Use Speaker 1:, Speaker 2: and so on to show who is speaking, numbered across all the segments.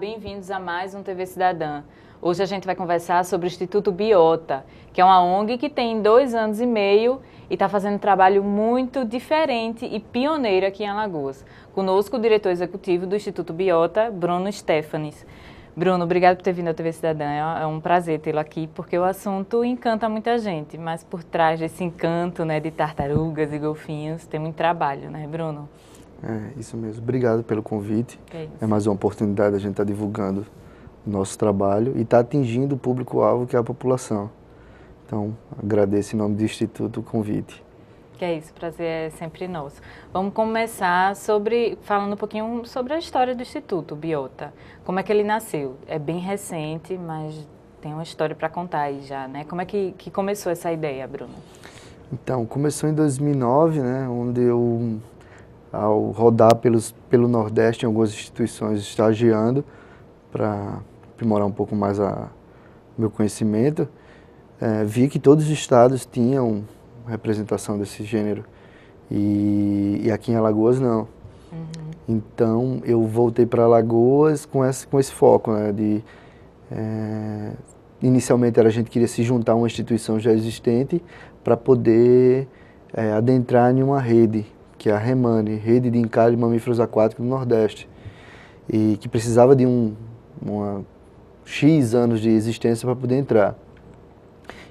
Speaker 1: bem-vindos a mais um TV Cidadã. Hoje a gente vai conversar sobre o Instituto Biota, que é uma ONG que tem 2 anos e meio e está fazendo um trabalho muito diferente e pioneiro aqui em Alagoas. Conosco o diretor executivo do Instituto Biota, Bruno Stefanes. Bruno, obrigado por ter vindo ao TV Cidadã, é um prazer tê-lo aqui, porque o assunto encanta muita gente, mas por trás desse encanto, né, de tartarugas e golfinhos tem muito trabalho, né, Bruno?
Speaker 2: É, isso mesmo. Obrigado pelo convite. É mais uma oportunidade, a gente está divulgando o nosso trabalho e está atingindo o público-alvo, que é a população. Então, agradeço em nome do Instituto o convite.
Speaker 1: Que é isso, prazer é sempre nosso. Vamos começar falando um pouquinho sobre a história do Instituto Biota. Como é que ele nasceu? É bem recente, mas tem uma história para contar aí já, né? Como é que começou essa ideia, Bruno?
Speaker 2: Então, começou em 2009, né, onde eu, ao rodar pelo Nordeste em algumas instituições, estagiando, para aprimorar um pouco mais meu conhecimento, vi que todos os estados tinham representação desse gênero e aqui em Alagoas não.
Speaker 1: Uhum.
Speaker 2: Então eu voltei para Alagoas com esse foco, né, inicialmente a gente queria se juntar a uma instituição já existente para poder adentrar em uma rede, que é a REMANE, Rede de Encalhe de Mamíferos Aquáticos do Nordeste, e que precisava de uma X anos de existência para poder entrar.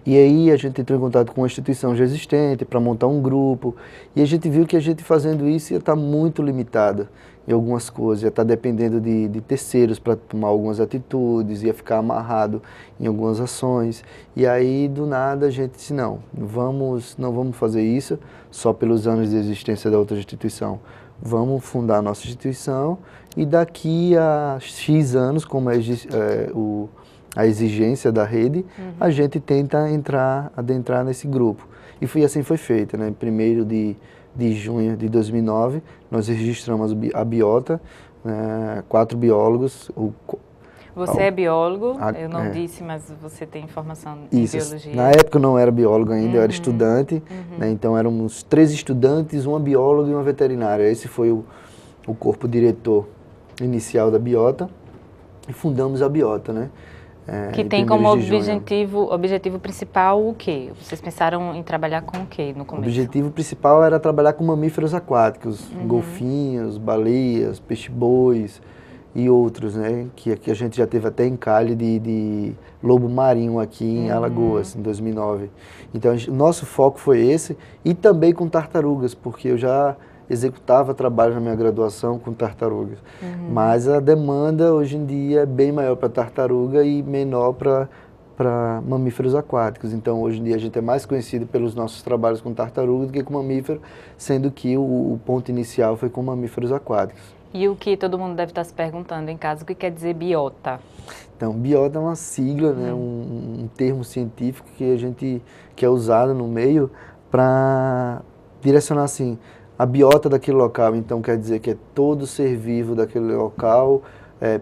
Speaker 2: E aí a gente entrou em contato com uma instituição já existente para montar um grupo, e a gente viu que a gente fazendo isso ia estar muito limitado em algumas coisas, ia estar dependendo de terceiros para tomar algumas atitudes, ia ficar amarrado em algumas ações. E aí do nada a gente disse, não vamos fazer isso só pelos anos de existência da outra instituição. Vamos fundar a nossa instituição e daqui a X anos, como a exigência da rede, a gente tenta adentrar nesse grupo. E assim foi feito, né? Em 1º de junho de 2009, nós registramos a Biota, 4 biólogos.
Speaker 1: Você é biólogo, eu não disse, mas você tem formação em biologia.
Speaker 2: Na época eu não era biólogo ainda, eu era estudante, né? Então éramos 3 estudantes, uma bióloga e uma veterinária. Esse foi o corpo diretor inicial da Biota e fundamos a Biota, né?
Speaker 1: Que tem como objetivo principal o quê? Vocês pensaram em trabalhar com o quê no começo?
Speaker 2: O objetivo principal era trabalhar com mamíferos aquáticos, golfinhos, baleias, peixe-bois e outros, né? Que a gente já teve até encalhe de lobo marinho aqui em Alagoas, em 2009. Então, o nosso foco foi esse, e também com tartarugas, porque eu já executava trabalho na minha graduação com tartarugas. Mas a demanda hoje em dia é bem maior para tartaruga e menor para mamíferos aquáticos. Então hoje em dia a gente é mais conhecido pelos nossos trabalhos com tartaruga do que com mamífero, sendo que o ponto inicial foi com mamíferos aquáticos.
Speaker 1: E o que todo mundo deve estar se perguntando em casa, o que quer dizer biota?
Speaker 2: Então, biota é uma sigla, né, um termo científico que é usado no meio para direcionar assim, a biota daquele local. Então quer dizer que é todo ser vivo daquele local,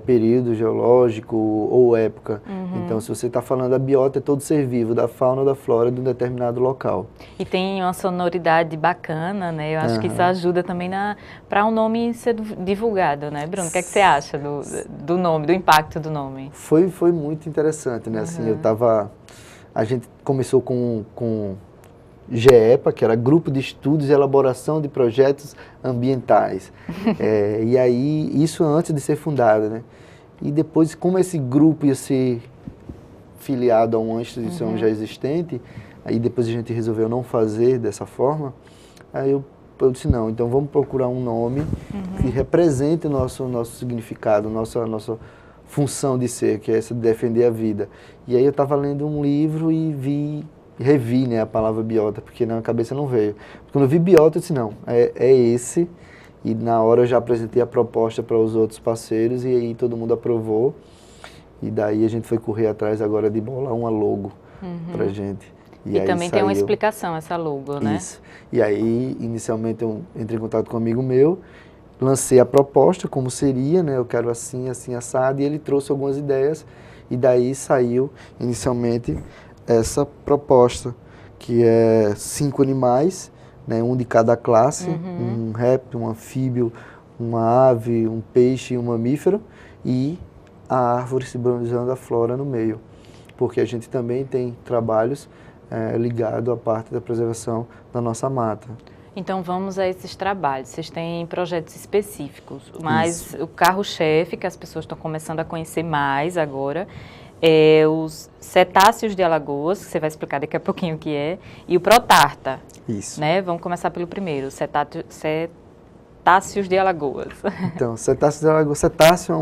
Speaker 2: período geológico ou época. Então se você está falando da biota, é todo ser vivo, da fauna ou da flora de um determinado local.
Speaker 1: E tem uma sonoridade bacana, né? Eu acho que isso ajuda também para o nome ser divulgado, né, Bruno? O que é que você acha do nome, do impacto do nome?
Speaker 2: Foi muito interessante, né? Assim, a gente começou com GEPA, que era Grupo de Estudos e Elaboração de Projetos Ambientais. E aí, isso antes de ser fundado, né? E depois, como esse grupo ia ser filiado a uma instituição já existente, aí depois a gente resolveu não fazer dessa forma, aí eu disse, não, então vamos procurar um nome que represente o nosso significado, nossa função de ser, que é essa de defender a vida. E aí eu estava lendo um livro e revi, né, a palavra biota, porque na cabeça não veio. Quando eu vi biota, eu disse, não, é esse, e na hora eu já apresentei a proposta para os outros parceiros, e aí todo mundo aprovou, e daí a gente foi correr atrás agora de bolar uma logo pra gente.
Speaker 1: E também tem uma explicação essa logo, né?
Speaker 2: Isso. E aí, inicialmente, eu entrei em contato com um amigo meu, lancei a proposta, como seria, né, eu quero assim, assim, assado, e ele trouxe algumas ideias, e daí saiu, inicialmente, essa proposta, que é 5 animais, né, um de cada classe, um réptil, um anfíbio, uma ave, um peixe e um mamífero, e a árvore simbolizando a flora no meio, porque a gente também tem trabalhos ligados à parte da preservação da nossa mata.
Speaker 1: Então vamos a esses trabalhos. Vocês têm projetos específicos, mas o carro-chefe, que as pessoas estão começando a conhecer mais agora, é os cetáceos de Alagoas, que você vai explicar daqui a pouquinho o que é, e o Protarta.
Speaker 2: Isso.
Speaker 1: Né? Vamos começar pelo primeiro, cetáceos de Alagoas.
Speaker 2: Então, cetáceos de Alagoas. Cetáceo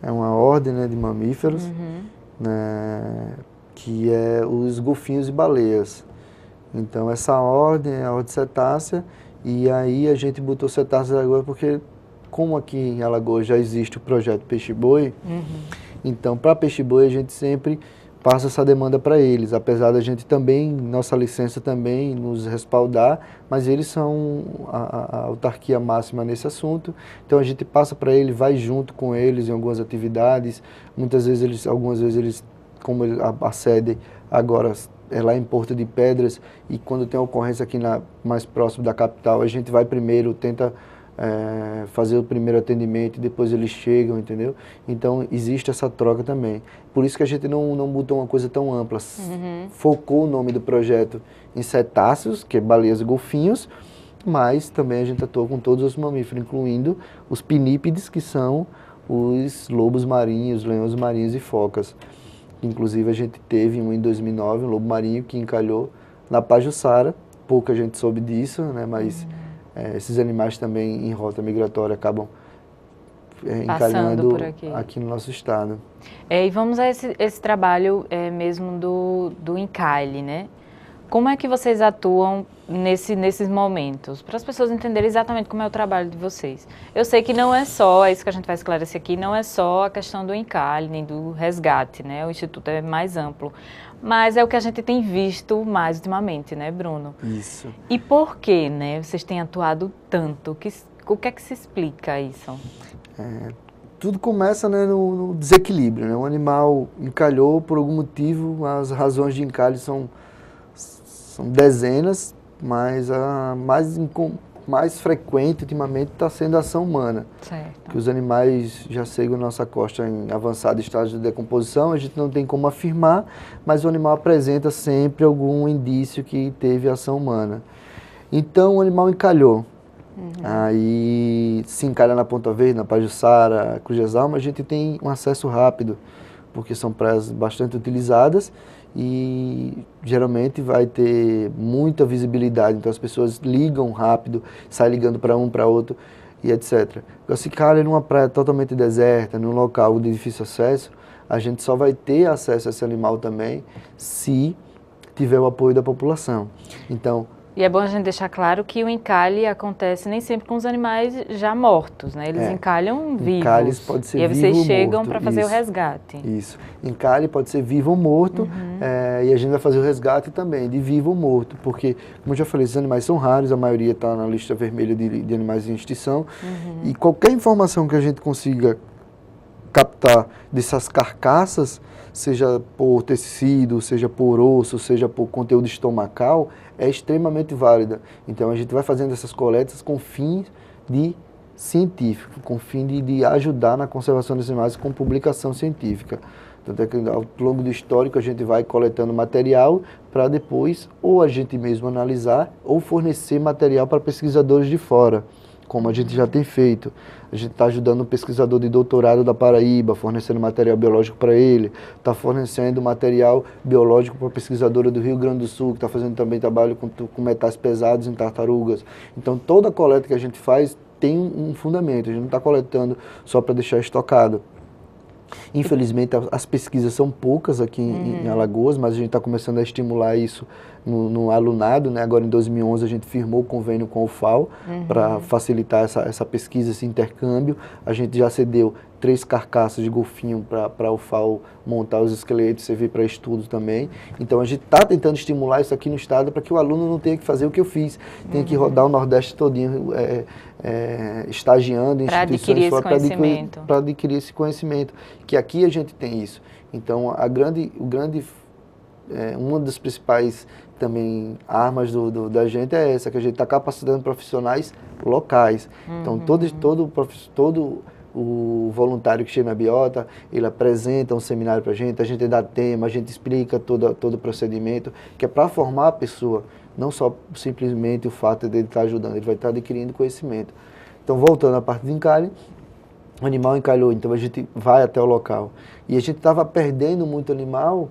Speaker 2: é uma ordem, né, de mamíferos, né, que é os golfinhos e baleias. Então, essa ordem é a ordem cetácea, e aí a gente botou cetáceos de Alagoas porque, como aqui em Alagoas já existe o projeto Peixe-Boi, então, para Peixe-Boi a gente sempre passa essa demanda para eles, apesar da gente também, nossa licença também nos respaldar, mas eles são a autarquia máxima nesse assunto, então a gente passa para eles, vai junto com eles em algumas atividades, muitas vezes algumas vezes eles, como a sede agora é lá em Porto de Pedras, e quando tem ocorrência aqui mais próximo da capital, a gente vai primeiro, tenta fazer o primeiro atendimento e depois eles chegam, entendeu? Então existe essa troca também. Por isso que a gente não botou uma coisa tão ampla. Focou o nome do projeto em cetáceos, que é baleias e golfinhos, mas também a gente atua com todos os mamíferos, incluindo os pinípedes, que são os lobos marinhos, leões marinhos e focas. Inclusive a gente teve em 2009 um lobo marinho que encalhou na Pajuçara, pouca gente soube disso, né? Mas esses animais também em rota migratória acabam encalhando aqui no nosso estado.
Speaker 1: E vamos a esse trabalho mesmo do encalhe, né? Como é que vocês atuam nesses momentos? Para as pessoas entenderem exatamente como é o trabalho de vocês. Eu sei que não é só, é isso que a gente vai esclarecer aqui, não é só a questão do encalhe, nem do resgate, né? O Instituto é mais amplo. Mas é o que a gente tem visto mais ultimamente, né, Bruno?
Speaker 2: Isso.
Speaker 1: E por que, né, vocês têm atuado tanto? O que é que se explica isso?
Speaker 2: Tudo começa, né, no desequilíbrio, né? Um animal encalhou por algum motivo, as razões de encalhe são dezenas, mas a mais frequente ultimamente está sendo a ação humana.
Speaker 1: Certo.
Speaker 2: Que os animais já seguem nossa costa em avançado estágio de decomposição, a gente não tem como afirmar, mas o animal apresenta sempre algum indício que teve ação humana. Então o animal encalhou. Aí se encalha na Ponta Verde, na Pajuçara, Cruz das Almas, a gente tem um acesso rápido, porque são praias bastante utilizadas e geralmente vai ter muita visibilidade, então as pessoas ligam rápido, saem ligando para um, para outro e etc. Agora, se calha numa praia totalmente deserta, num local de difícil acesso, a gente só vai ter acesso a esse animal também se tiver o apoio da população. Então,
Speaker 1: e é bom a gente deixar claro que o encalhe acontece nem sempre com os animais já mortos, né? Eles encalham vivos.
Speaker 2: Encalhes pode ser
Speaker 1: vivo ou morto. E aí vocês chegam para fazer
Speaker 2: isso,
Speaker 1: o resgate.
Speaker 2: Isso. Encalhe pode ser vivo ou morto, e a gente vai fazer o resgate também, de vivo ou morto, porque, como eu já falei, esses animais são raros, a maioria está na lista vermelha de animais em extinção, e qualquer informação que a gente consiga captar dessas carcaças, seja por tecido, seja por osso, seja por conteúdo estomacal, é extremamente válida. Então a gente vai fazendo essas coletas com fins de científico, com fim de ajudar na conservação dos animais com publicação científica. Tanto é que ao longo do histórico a gente vai coletando material para depois ou a gente mesmo analisar ou fornecer material para pesquisadores de fora, como a gente já tem feito. A gente está ajudando um pesquisador de doutorado da Paraíba, fornecendo material biológico para ele, está fornecendo material biológico para a pesquisadora do Rio Grande do Sul, que está fazendo também trabalho com metais pesados em tartarugas. Então toda a coleta que a gente faz tem um fundamento, a gente não está coletando só para deixar estocado. Infelizmente as pesquisas são poucas aqui em Alagoas, mas a gente está começando a estimular isso no alunado, né? Agora em 2011 a gente firmou o convênio com a UFAL para facilitar essa pesquisa, esse intercâmbio. A gente já cedeu 3 carcaças de golfinho para a UFAL montar os esqueletos, servir para estudo também. Então a gente está tentando estimular isso aqui no estado para que o aluno não tenha que fazer o que eu fiz, tenha que rodar o Nordeste todinho estagiando em instituições fora para adquirir esse conhecimento, que aqui a gente tem isso. Então uma das principais também armas da gente é essa, que a gente está capacitando profissionais locais. Então todo o voluntário que chega na biota, ele apresenta um seminário para a gente dá tema, a gente explica todo o procedimento, que é para formar a pessoa, não só simplesmente o fato de ele estar ajudando, ele vai estar adquirindo conhecimento. Então, voltando à parte de encalhe, o animal encalhou, então a gente vai até o local. E a gente estava perdendo muito animal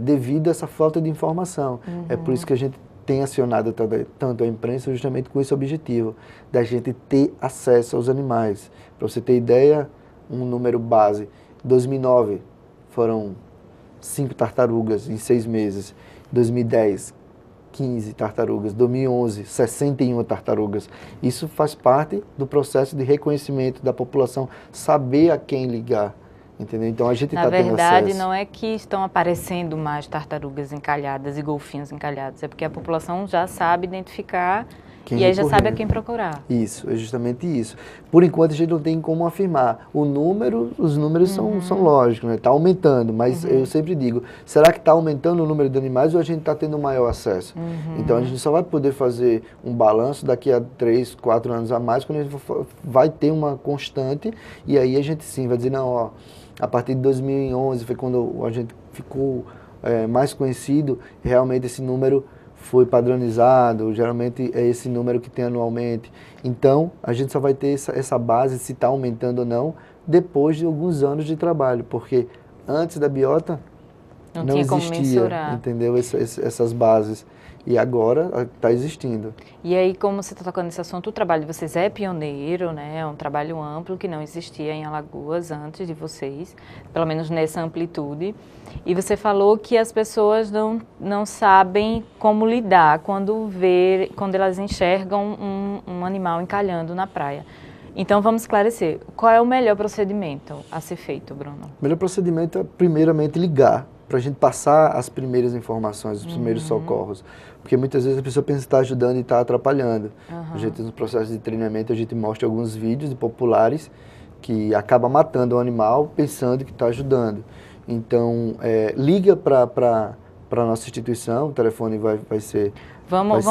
Speaker 2: devido a essa falta de informação. É por isso que a gente tem acionado tanto a imprensa justamente com esse objetivo, da gente ter acesso aos animais. Para você ter ideia, um número base, em 2009 foram 5 tartarugas em 6 meses, 2010 15 tartarugas, 2011 61 tartarugas. Isso faz parte do processo de reconhecimento da população, saber a quem ligar. Entendeu? Então a gente está tendo acesso.
Speaker 1: Na verdade, não é que estão aparecendo mais tartarugas encalhadas e golfinhos encalhados, é porque a população já sabe identificar e aí já sabe a quem procurar.
Speaker 2: Isso, é justamente isso. Por enquanto a gente não tem como afirmar. Os números são lógicos, né? Está aumentando, mas eu sempre digo, será que está aumentando o número de animais ou a gente está tendo maior acesso? Então a gente só vai poder fazer um balanço daqui a 3, 4 anos a mais, quando a gente vai ter uma constante, e aí a gente sim vai dizer, não, ó, a partir de 2011 foi quando a gente ficou mais conhecido, realmente esse número foi padronizado, geralmente é esse número que tem anualmente. Então, a gente só vai ter essa base, se está aumentando ou não, depois de alguns anos de trabalho, porque antes da biota não existia, entendeu? Essas bases. E agora está existindo.
Speaker 1: E aí, como você está tocando nesse assunto, o trabalho de vocês é pioneiro, né? É um trabalho amplo que não existia em Alagoas antes de vocês, pelo menos nessa amplitude. E você falou que as pessoas não sabem como lidar quando elas enxergam um animal encalhando na praia. Então, vamos esclarecer. Qual é o melhor procedimento a ser feito, Bruno?
Speaker 2: O melhor procedimento é, primeiramente, ligar, para a gente passar as primeiras informações, os primeiros socorros. Porque muitas vezes a pessoa pensa que está ajudando e está atrapalhando. A gente, no processo de treinamento, a gente mostra alguns vídeos de populares que acabam matando o animal pensando que está ajudando. Então, liga para a nossa instituição, o telefone vai ser
Speaker 1: Vamos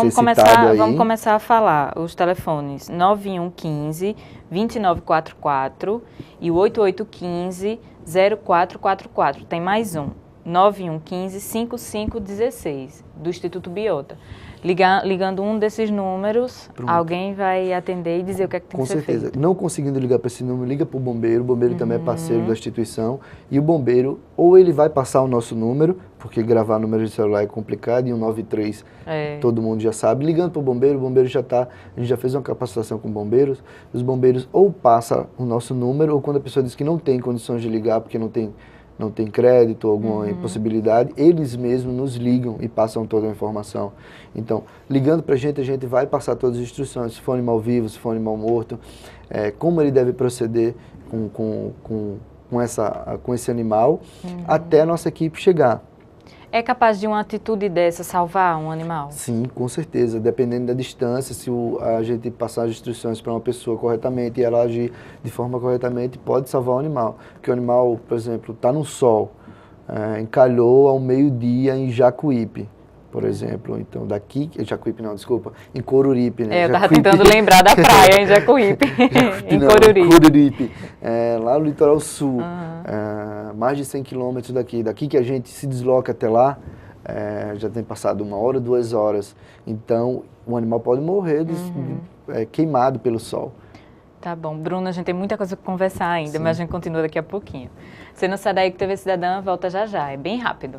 Speaker 1: começar a falar os telefones 9115 2944 e o 8815 0444. Tem mais um, 9115 5516, do Instituto Biota. Ligando um desses números, alguém vai atender e dizer o que é que tem que ser feito.
Speaker 2: Com certeza. Não conseguindo ligar para esse número, liga para o bombeiro também é parceiro da instituição, e o bombeiro, ou ele vai passar o nosso número, porque gravar número de celular é complicado, e o 93 todo mundo já sabe. Ligando para o bombeiro já está, a gente já fez uma capacitação com bombeiros, os bombeiros ou passam o nosso número, ou quando a pessoa diz que não tem condições de ligar, porque não tem crédito ou alguma impossibilidade, eles mesmos nos ligam e passam toda a informação. Então, ligando para a gente vai passar todas as instruções, se for animal vivo, se for animal morto, como ele deve proceder com esse animal, até a nossa equipe chegar.
Speaker 1: É capaz de uma atitude dessa salvar um animal?
Speaker 2: Sim, com certeza. Dependendo da distância, se a gente passar as instruções para uma pessoa corretamente e ela agir de forma corretamente, pode salvar o animal. Porque o animal, por exemplo, está no sol, encalhou ao meio-dia em Jacuípe, por exemplo. Então, Jacuípe não, desculpa, em Coruripe, né?
Speaker 1: Eu estava tentando lembrar da praia em Jacuípe, em
Speaker 2: Coruripe. Lá no litoral sul, mais de 100 quilômetros daqui que a gente se desloca até lá, já tem passado 1 hora, 2 horas. Então, o animal pode morrer queimado pelo sol.
Speaker 1: Tá bom. Bruno, a gente tem muita coisa para conversar ainda, mas a gente continua daqui a pouquinho. Você não sai daí que TV Cidadã volta já já, é bem rápido.